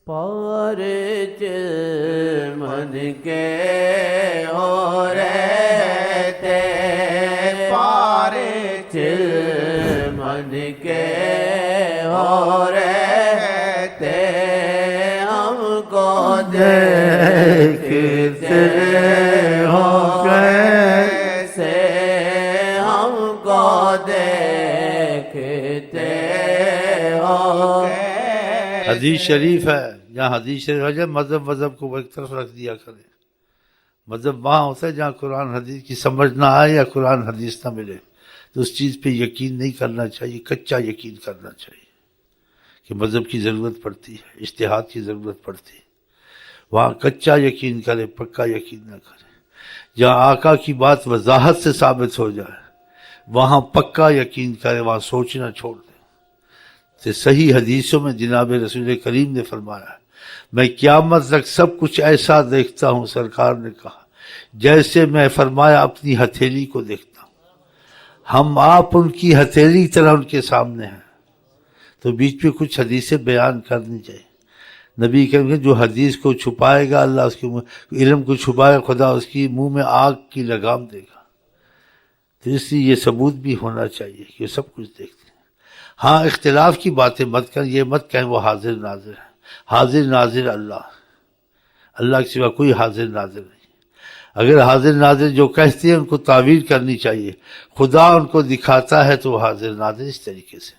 پارچ من کے ہو رہتے، پارچ من کے ہو رہتے، ہم کو دیکھتے ہو کیسے، ہم کو دیکھتے ہو کیسے۔ حدیث شریف ہے، جہاں حدیث شریف ہے مذہب کو ایک طرف رکھ دیا کرے۔ مذہب وہاں ہوتا ہے جہاں قرآن حدیث کی سمجھ نہ آئے یا قرآن حدیث نہ ملے تو اس چیز پہ یقین نہیں کرنا چاہیے، کچا یقین کرنا چاہیے کہ مذہب کی ضرورت پڑتی ہے، اجتہاد کی ضرورت پڑتی ہے۔ وہاں کچا یقین کرے، پکا یقین نہ کرے۔ جہاں آقا کی بات وضاحت سے ثابت ہو جائے وہاں پکا یقین کرے، وہاں سوچنا چھوڑ دے۔ تو صحیح حدیثوں میں جناب رسول کریم نے فرمایا میں قیامت تک سب کچھ ایسا دیکھتا ہوں، سرکار نے کہا جیسے میں فرمایا اپنی ہتھیلی کو دیکھتا ہوں۔ ہم آپ ان کی ہتھیلی طرح ان کے سامنے ہیں، تو بیچ میں کچھ حدیثیں بیان کرنی چاہیے۔ نبی کریم کہ جو حدیث کو چھپائے گا اللہ اس کے علم کو چھپائے، خدا اس کی منہ میں آگ کی لگام دے گا۔ تو اس لیے یہ ثبوت بھی ہونا چاہیے کہ سب کچھ دیکھتے ہیں۔ ہاں اختلاف کی باتیں مت کر، یہ مت کہیں وہ حاضر ناظر ہے۔ حاضر ناظر اللہ کے سوا کوئی حاضر ناظر نہیں۔ اگر حاضر ناظر جو کہتے ہیں ان کو تعویل کرنی چاہیے، خدا ان کو دکھاتا ہے تو وہ حاضر ناظر اس طریقے سے۔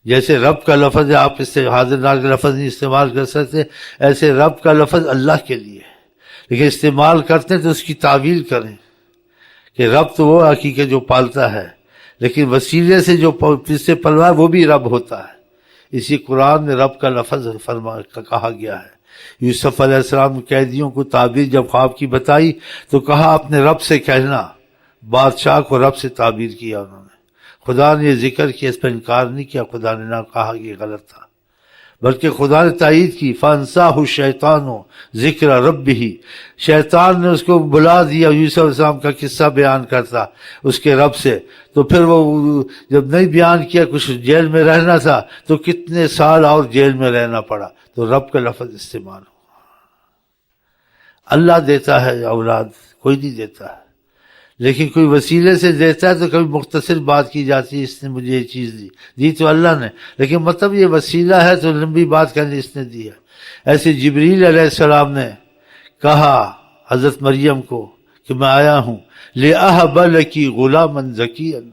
جیسے رب کا لفظ ہے، آپ اس سے حاضر ناظر لفظ نہیں استعمال کر سکتے، ایسے رب کا لفظ اللہ کے لیے ہے، لیکن استعمال کرتے ہیں تو اس کی تعویل کریں کہ رب تو وہ حقیقت جو پالتا ہے، لیکن وسیلے سے جو جس سے پلوا ہے وہ بھی رب ہوتا ہے۔ اسی قرآن میں رب کا لفظ کہا گیا ہے۔ یوسف علیہ السلام قیدیوں کو تعبیر جب خواب کی بتائی تو کہا اپنے رب سے کہنا، بادشاہ کو رب سے تعبیر کیا انہوں نے۔ خدا نے یہ ذکر کیا، اس پر انکار نہیں کیا، خدا نے نہ کہا کہ یہ غلط تھا، بلکہ خدا نے تائید کی فَأَنْسَاهُ الشَّيْطَانُ ذِكْرَ رَبِّهِ، شیطان نے اس کو بلا دیا یوسف علیہ السلام کا قصہ بیان کرتا اس کے رب سے، تو پھر وہ جب نہیں بیان کیا، کچھ جیل میں رہنا تھا تو کتنے سال اور جیل میں رہنا پڑا، تو رب کا لفظ استعمال ہوا۔ اللہ دیتا ہے اولاد، کوئی نہیں دیتا ہے، لیکن کوئی وسیلے سے دیتا ہے تو کبھی مختصر بات کی جاتی ہے اس نے مجھے یہ چیز دی تو اللہ نے، لیکن مطلب یہ وسیلہ ہے تو لمبی بات کرنے اس نے دی ہے۔ ایسے جبریل علیہ السلام نے کہا حضرت مریم کو کہ میں آیا ہوں لِأَهَبَ لَكِ غُلَامًا زَكِيًّا،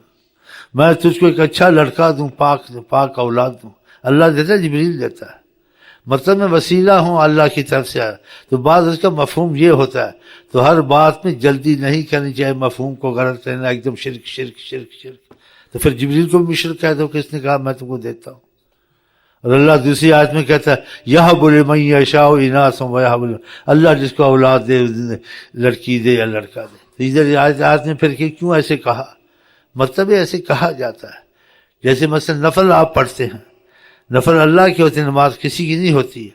میں تجھ کو ایک اچھا لڑکا دوں، پاک اولاد دوں۔ اللہ دیتا ہے، جبریل دیتا ہے، مطلب میں وسیلہ ہوں، اللہ کی طرف سے آیا۔ تو بعض اس کا مفہوم یہ ہوتا ہے، تو ہر بات میں جلدی نہیں کرنی چاہیے، مفہوم کو غلط لینا، ایک دم شرک شرک شرک شرک۔ تو پھر جبریل کو بھی شرک کہہ دو کہ اس نے کہا میں تم کو دیتا ہوں۔ اور اللہ دوسری آیت میں کہتا ہے یَهَبُ لِمَن یَشَاءُ إِنَاثًا وَيَهَبُ لِمَن، اللہ جس کو اولاد دے، لڑکی دے یا لڑکا دے۔ تو ادھر آیت میں پھر کیوں ایسے کہا، مطلب ایسے کہا جاتا ہے۔ جیسے مثلا نفل آپ پڑھتے ہیں، نفل اللہ کی ہوتی ہے، نماز کسی کی نہیں ہوتی ہے،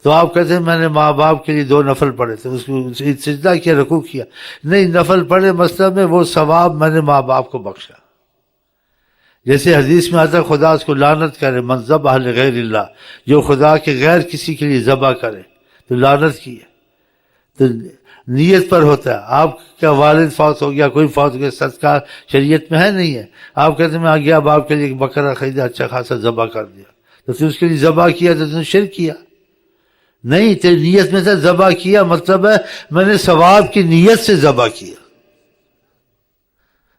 تو آپ کہتے ہیں میں نے ماں باپ کے لیے 2 نفل پڑھے تھے، اس کو سجدہ کیا، رکوع کیا، نہیں، نفل پڑھے مطلب میں وہ ثواب میں نے ماں باپ کو بخشا۔ جیسے حدیث میں آتا ہے خدا اس کو لعنت کرے، من ذبح لغیر اللہ، جو خدا کے غیر کسی کے لیے ذبح کرے تو لعنت کی ہے۔ تو نیت پر ہوتا ہے، آپ کا والد فوت ہو گیا، کوئی فوت ہو گیا، صدقہ شریعت میں ہے نہیں ہے، آپ کہتے ہیں میں آ گیا باپ کے لیے ایک بکرا خریدا، اچھا خاصا ذبح کر دیا، تو پھر اس کے لیے ذبح کیا تو تم نے شرک کیا۔ نہیں، تیری نیت میں سے ذبح کیا مطلب ہے میں نے ثواب کی نیت سے ذبح کیا،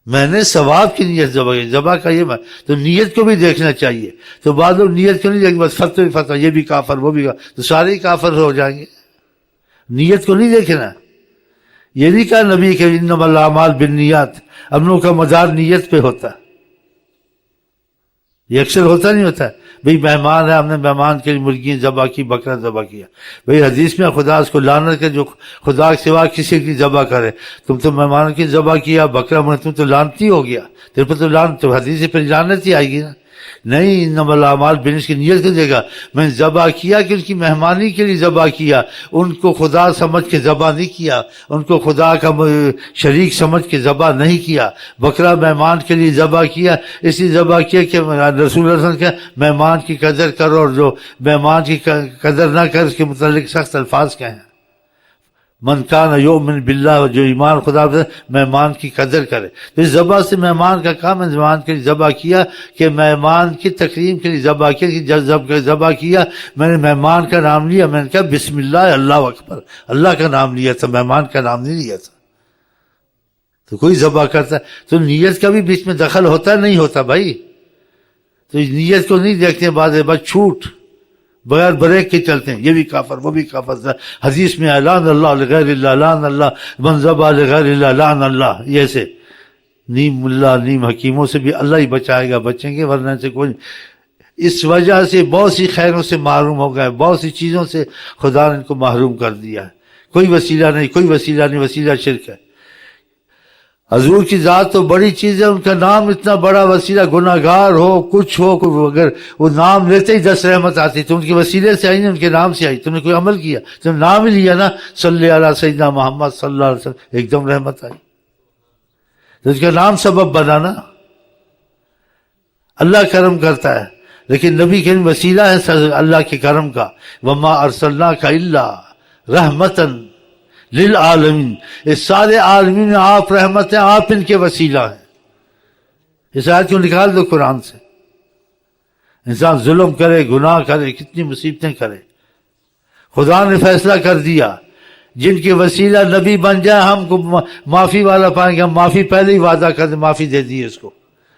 میں نے ثواب کی نیت ذبح کی، ذبح کا یہ تو نیت کو بھی دیکھنا چاہیے۔ تو بعض لوگ نیت کو نہیں دیکھیں، بس فتح یہ بھی کافر وہ بھی کافر، تو سارے ہی کافر ہو جائیں گے۔ نیت کو نہیں دیکھنا، یہ نہیں کہا نبی کہ انما الاعمال بالنیات، عملوں کا مدار نیت پہ ہوتا ہے، یہ اکثر ہوتا نہیں ہوتا ہے۔ بھئی مہمان ہے، ہم نے مہمان کے لیے مرغی ذبح کی، بکرا ذبح کیا، بھئی حدیث میں خدا اس کو لعنت کے جو خدا کے سوا کسی کی ذبح کرے، تم تو مہمان کی ذبح کیا، بکرا تم تو لعنتی ہو گیا، تیرے پر تو لعنت، تو حدیث پہ لعنت ہی آئے گی نا۔ نہیں، انما الاعمال بالنیت کی نیت کر دے گا. میں نے ذبح کیا کہ ان کی مہمانی کے لیے ذبح کیا، ان کو خدا سمجھ کے ذبح نہیں کیا، ان کو خدا کا شریک سمجھ کے ذبح نہیں کیا. بکرا مہمان کے لیے ذبح کیا، اس لیے ذبح کیا کہ رسول اللہ صلی اللہ علیہ وسلم کہ مہمان کی قدر کرو، اور جو مہمان کی قدر نہ کر اس کے متعلق سخت الفاظ کہیں. من کان یؤمن باللہ، جو ایمان خدا پر مہمان کی قدر کرے. تو اس ذبح سے مہمان کا کام ہے، مہمان کے لیے ذبح کیا کہ مہمان کی تکریم کے لیے ذبح کیا کہ جب ذبح کیا میں نے مہمان کا نام لیا، میں نے کہا بسم اللہ اللہ اکبر، اللہ کا نام لیا تھا، مہمان کا نام نہیں لیا تھا. تو کوئی ذبح کرتا ہے تو نیت کا بھی بیچ میں دخل ہوتا ہے نہیں ہوتا بھائی. تو اس نیت کو نہیں دیکھتے بعض بس چھوٹ بغیر بریک کے چلتے ہیں، یہ بھی کافر وہ بھی کافر. حدیث میں لعن اللہ لغیر اللہ، لعن اللہ من ذبح لغیر اللہ، لعن اللہ. یہ سے نیم اللہ نیم حکیموں سے بھی اللہ ہی بچائے گا، بچیں گے ورنہ سے کوئی. اس وجہ سے بہت سی خیروں سے محروم ہو گئے، بہت سی چیزوں سے خدا نے ان کو محروم کر دیا ہے. کوئی وسیلہ نہیں، کوئی وسیلہ نہیں، وسیلہ شرک ہے. حضور کی ذات تو بڑی چیز ہے، ان کا نام اتنا بڑا وسیلہ. گناہگار ہو کچھ ہو، اگر وہ نام لیتے ہی 10 رحمت آتی. تو ان کے وسیلے سے آئی نہیں، ان کے نام سے آئی. تم نے کوئی عمل کیا، تم نے نام ہی لیا نا، صلی علی سیدنا محمد صلی اللہ علیہ وسلم، ایک دم رحمت آئی. تو اس کا نام سبب بنا نا. اللہ کرم کرتا ہے لیکن نبی کے وسیلہ ہے اللہ کے کرم کا. وما ارسلناک الا رحمتاً للعالمین، اس سارے عالمین میں آپ رحمت ہیں، آپ ان کے وسیلہ ہیں. اس آیت کو نکال دو قرآن سے. انسان ظلم کرے، گناہ کرے، کتنی مصیبتیں کرے، خدا نے فیصلہ کر دیا جن کے وسیلہ نبی بن جائے ہم کو معافی والا پائیں گے. ہم معافی پہلے ہی وعدہ کر دیں، معافی دے دیے اس کو.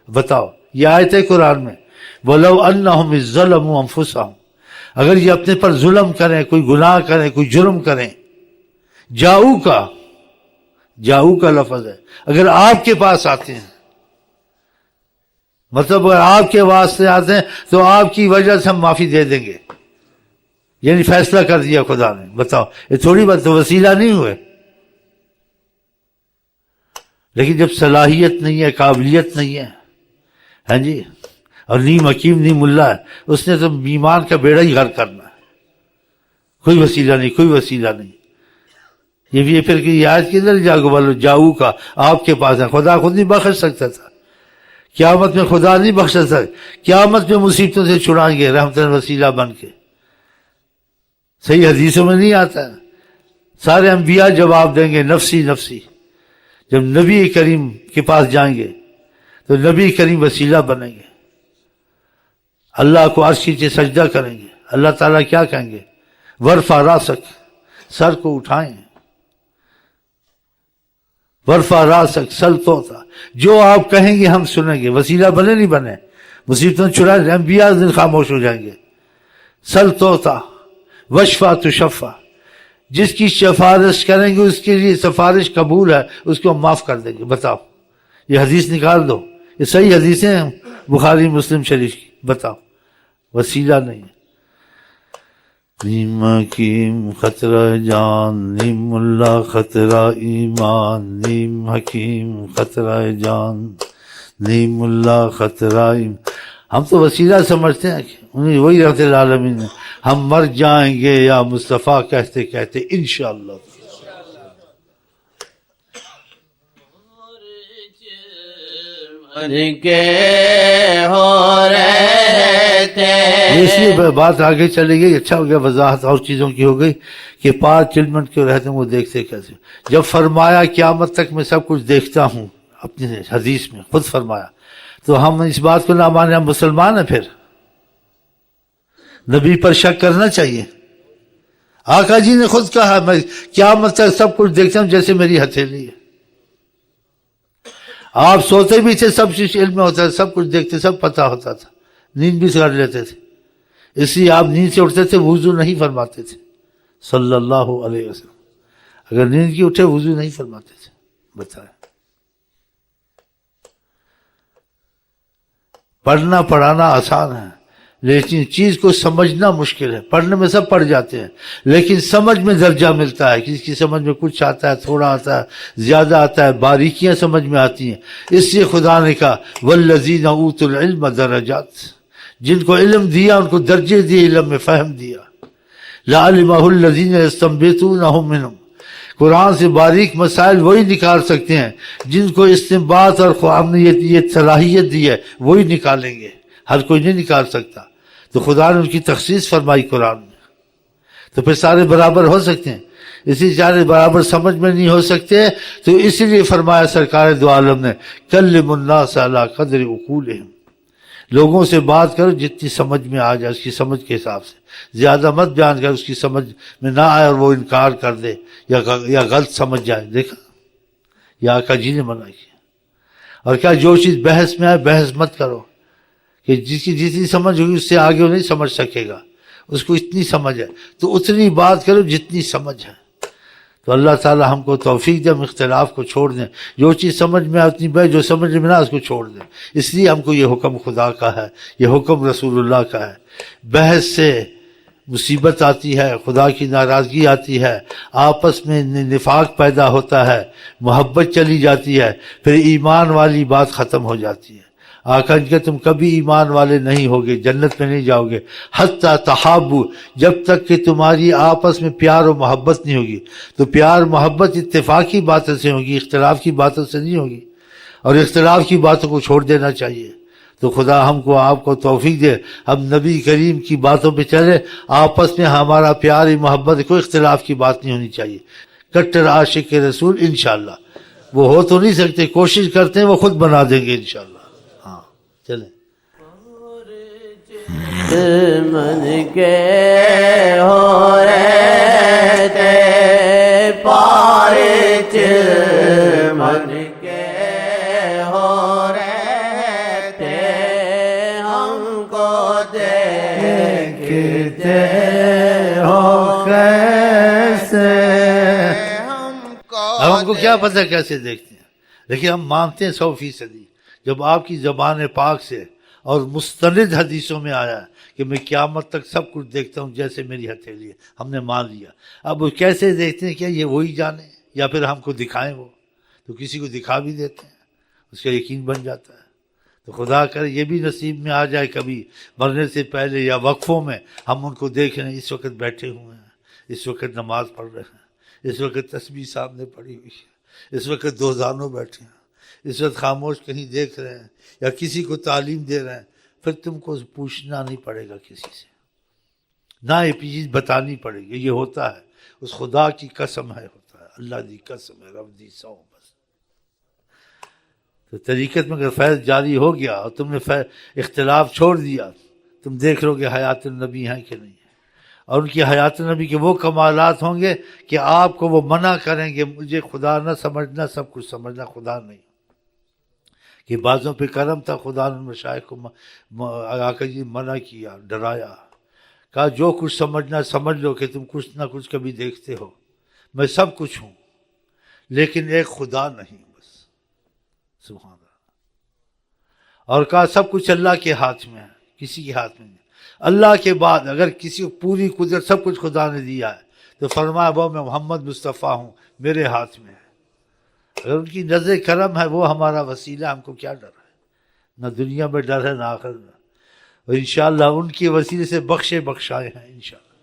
بتاؤ، یہ آیت ہے قرآن میں. وَلَوْ أَنَّهُمْ إِذْ ظَلَمُوا أَنفُسَهُمْ، اگر یہ اپنے پر ظلم کریں، کوئی گناہ کریں، کوئی جرم کریں. جاؤ کا لفظ ہے، اگر آپ کے پاس آتے ہیں، مطلب اگر آپ کے واسطے آتے ہیں تو آپ کی وجہ سے ہم معافی دے دیں گے. یعنی فیصلہ کر دیا خدا نے. بتاؤ، یہ تھوڑی بات، تو وسیلہ نہیں ہوئے. لیکن جب صلاحیت نہیں ہے، قابلیت نہیں ہے، ہاں جی، اور نیم حکیم نیم اللہ ہے، اس نے تو ایمان کا بیڑا ہی غرق کرنا ہے. کوئی وسیلہ نہیں، کوئی وسیلہ نہیں. یہ بھی پھر کہ آیت کدھر جاگو والو جاؤ کا آپ کے پاس ہے. خدا خود نہیں بخش سکتا تھا، قیامت میں خدا نہیں بخش سکتا. قیامت میں مصیبتوں سے چھڑائیں گے رحمت وسیلہ بن کے. صحیح حدیثوں میں نہیں آتا ہے. سارے انبیاء جواب دیں گے نفسی نفسی. جب نبی کریم کے پاس جائیں گے تو نبی کریم وسیلہ بنیں گے، اللہ کو عرش کے نیچے سجدہ کریں گے. اللہ تعالیٰ کیا کہیں گے؟ ورفع راسک، سر کو اٹھائیں. ورفع راسک سل توتا، جو آپ کہیں گے ہم سنیں گے. وسیلہ بنے نہیں بنے، مصیبتوں چھڑائیں، انبیاء دن خاموش ہو جائیں گے. سل توتا وشفا تشفا، جس کی سفارش کریں گے اس کے لیے سفارش قبول ہے، اس کو ہم معاف کر دیں گے. بتاؤ، یہ حدیث نکال دو، یہ صحیح حدیثیں ہیں بخاری مسلم شریف کی. بتاؤ، وسیلہ نہیں ہے. نیم حکیم خطرہ جان، نیم اللہ خطرہ ایمان. نیم حکیم خطرہ جان، نیم اللہ خطرہ ایمان. ہم تو وسیلہ سمجھتے ہیں کہ انہیں وہی رحمت العالمین ہے. ہم مر جائیں گے یا مصطفیٰ کہتے کہتے انشاءاللہ. کے ہو رہے تھے. اس لیے بات آگے چلی گئی. اچھا ہو گیا وضاحت اور چیزوں کی ہو گئی کہ 5 منٹ کیوں رہتے ہیں وہ دیکھتے کیسے. جب فرمایا قیامت تک میں سب کچھ دیکھتا ہوں، اپنی حدیث میں خود فرمایا، تو ہم اس بات کو نہ مانے ہم مسلمان ہیں. پھر نبی پر شک کرنا چاہیے. آقا جی نے خود کہا میں قیامت تک سب کچھ دیکھتا ہوں جیسے میری ہتھیلی ہے. آپ سوتے بھی تھے، سب چیز علم میں ہوتا ہے، سب کچھ دیکھتے، سب پتہ ہوتا تھا. نیند بھی کر لیتے تھے، اس لیے آپ نیند سے اٹھتے تھے وضو نہیں فرماتے تھے صلی اللہ علیہ وسلم. اگر نیند کی اٹھے وضو نہیں فرماتے تھے. بتائیں، پڑھنا پڑھانا آسان ہے لیکن چیز کو سمجھنا مشکل ہے. پڑھنے میں سب پڑھ جاتے ہیں لیکن سمجھ میں درجہ ملتا ہے. کسی کی سمجھ میں کچھ آتا ہے, تھوڑا آتا ہے, زیادہ آتا ہے, باریکیاں سمجھ میں آتی ہیں. اس لیے خدا نے کہا والذین اوتوا العلم درجات, جن کو علم دیا ان کو درجے دیے, علم میں فہم دیا. لعلمہ الذین یستنبطونہ منہم, قرآن سے باریک مسائل وہی نکال سکتے ہیں جن کو استنباط اور ہم نے یہ صلاحیت دی ہے, وہی نکالیں گے, ہر کوئی نہیں نکال سکتا. تو خدا نے ان کی تخصیص فرمائی قرآن میں, تو پھر سارے برابر ہو سکتے ہیں. اسی سارے برابر سمجھ میں نہیں ہو سکتے, تو اسی لیے فرمایا سرکار دو عالم نے کلم الناس علی قدر عقولہم, لوگوں سے بات کرو جتنی سمجھ میں آ جائے, اس کی سمجھ کے حساب سے. زیادہ مت بیان کر, اس کی سمجھ میں نہ آئے اور وہ انکار کر دے یا غلط سمجھ جائے. دیکھا یا آقا جی نے منع کیا. اور کیا جو چیز بحث میں آئے بحث مت کرو, کہ جس کی جتنی سمجھ ہوگی اس سے آگے وہ نہیں سمجھ سکے گا. اس کو اتنی سمجھ ہے تو اتنی بات کرو جتنی سمجھ ہے. تو اللہ تعالی ہم کو توفیق دے, ہم اختلاف کو چھوڑ دیں. جو چیز سمجھ میں اتنی بات, جو سمجھ میں نہ اس کو چھوڑ دیں. اس لیے ہم کو یہ حکم خدا کا ہے, یہ حکم رسول اللہ کا ہے. بحث سے مصیبت آتی ہے, خدا کی ناراضگی آتی ہے, آپس میں نفاق پیدا ہوتا ہے, محبت چلی جاتی ہے, پھر ایمان والی بات ختم ہو جاتی ہے. آقا کہ تم کبھی ایمان والے نہیں ہوگے, جنت میں نہیں جاؤ گے. حتی تحابو, جب تک کہ تمہاری آپس میں پیار و محبت نہیں ہوگی. تو پیار محبت اتفاقی باتوں سے ہوگی, اختلاف کی باتوں سے نہیں ہوگی, اور اختلاف کی باتوں کو چھوڑ دینا چاہیے. تو خدا ہم کو آپ کو توفیق دے, ہم نبی کریم کی باتوں پہ چلے, آپس میں ہمارا پیار محبت, کوئی اختلاف کی بات نہیں ہونی چاہیے. کٹر عاشق رسول انشاءاللہ, وہ ہو تو نہیں سکتے, کوشش کرتے ہیں وہ خود بنا دیں گے انشاءاللہ. ہاں چلیں. من کے ہو رہے تھے پار من کے ہو رہے تھے, ہم کو دیکھتے ہو کیسے, اب ہم کو کیا پتہ کیسے دیکھتے ہیں, لیکن ہم مانتے ہیں 100%. جب آپ کی زبان پاک سے اور مستند حدیثوں میں آیا کہ میں قیامت تک سب کچھ دیکھتا ہوں جیسے میری ہتھیلی ہے, ہم نے مان لیا. اب وہ کیسے دیکھتے ہیں, کیا یہ وہی جانے یا پھر ہم کو دکھائیں؟ وہ تو کسی کو دکھا بھی دیتے ہیں, اس کا یقین بن جاتا ہے. تو خدا کرے یہ بھی نصیب میں آ جائے کبھی مرنے سے پہلے یا وقفوں میں ہم ان کو دیکھ رہے ہیں, اس وقت بیٹھے ہوئے ہیں, اس وقت نماز پڑھ رہے ہیں, اس وقت تسبیح سامنے پڑی ہوئی ہے, اس وقت دو زانوں بیٹھے ہیں, اس وقت خاموش کہیں دیکھ رہے ہیں یا کسی کو تعلیم دے رہے ہیں. پھر تم کو پوچھنا نہیں پڑے گا کسی سے, نہ یہ چیز بتانی پڑے گی. یہ ہوتا ہے, اس خدا کی قسم ہے, ہوتا ہے, اللہ دی قسم ہے, رب دی سو. بس تو طریقت میں اگر فیض جاری ہو گیا اور تم نے اختلاف چھوڑ دیا, تم دیکھ لو کہ حیات النبی ہیں کہ نہیں ہے. اور ان کی حیات النبی کے وہ کمالات ہوں گے کہ آپ کو وہ منع کریں گے مجھے خدا نہ سمجھنا, سب کچھ سمجھنا, خدا نہیں. کہ بعضوں پہ کرم تھا, خدا نے مشائخ کو آقا جی منع کیا, ڈرایا, کہا جو کچھ سمجھنا سمجھ لو کہ تم کچھ نہ کچھ کبھی دیکھتے ہو, میں سب کچھ ہوں لیکن ایک خدا نہیں بس. سبحان اللہ. اور کہا سب کچھ اللہ کے ہاتھ میں ہے, کسی کے ہاتھ میں نہیں. اللہ کے بعد اگر کسی کو پوری قدرت سب کچھ خدا نے دیا ہے تو فرمایا وہ میں محمد مصطفیٰ ہوں, میرے ہاتھ میں ہے. اگر ان کی نظر کرم ہے وہ ہمارا وسیلہ, ہم کو کیا ڈر ہے؟ نہ دنیا میں ڈر ہے نہ آخرت میں. اور انشاءاللہ ان کے وسیلے سے بخشائے ہیں انشاءاللہ.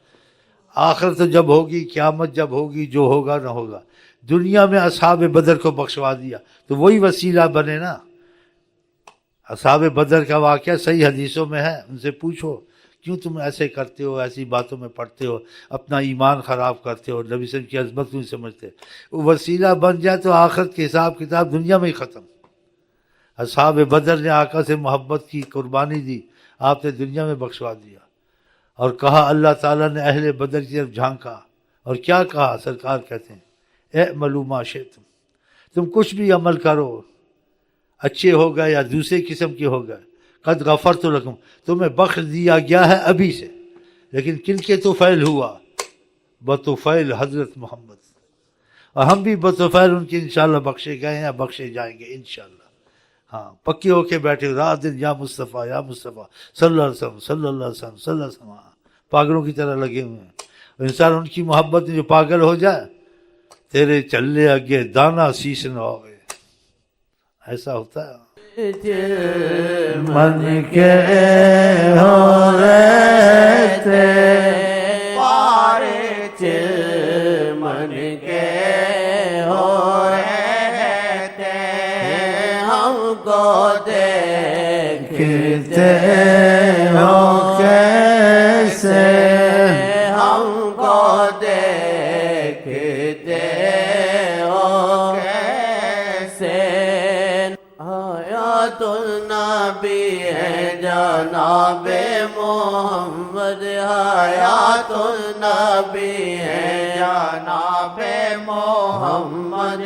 آخرت تو جب ہوگی, قیامت جب ہوگی, جو ہوگا نہ ہوگا. دنیا میں اصحاب بدر کو بخشوا دیا تو وہی وسیلہ بنے نا. اصحاب بدر کا واقعہ صحیح حدیثوں میں ہے, ان سے پوچھو کیوں تم ایسے کرتے ہو, ایسی باتوں میں پڑھتے ہو, اپنا ایمان خراب کرتے ہو, نبی صلی اللہ علیہ وسلم کی عظمت کیوں سمجھتے. وہ وسیلہ بن جائے تو آخرت کے حساب کتاب دنیا میں ہی ختم. اصحاب بدر نے آقا سے محبت کی, قربانی دی, آپ نے دنیا میں بخشوا دیا. اور کہا اللہ تعالیٰ نے اہل بدر کی طرف جھانکا اور کیا کہا, سرکار کہتے ہیں اعملوا ما شئتم, تم کچھ بھی عمل کرو, اچھے ہو گئے یا دوسرے قسم کے ہو گئے, قد غفرت لکم, تمہیں بخش دیا گیا ہے ابھی سے. لیکن کن کے توفیل ہوا؟ بطفیل حضرت محمد. اور ہم بھی بطفیل ان کے انشاءاللہ بخشے گئے ہیں, بخشے جائیں گے انشاءاللہ. ہاں پکی ہو کے بیٹھے رات دن یا مصطفیٰ صلی اللہ علیہ وسلم صلی اللہ علیہ وسلم صلی اللہ علیہ وسلم، پاگلوں کی طرح لگے ہوئے ہیں۔ انسان ان کی محبت میں جو پاگل ہو جائے، تیرے چلے اگے دانا شیش نہ ہوئے، ایسا ہوتا ہے۔ من کے ہو رہتے پارچ من کے ہو رہتے ہم کو دیکھتے ہو کیسے ہم کو دیکھتے ہو کیسے حیات النبی ہے جناب محمد حیات النبی ہے جناب محمد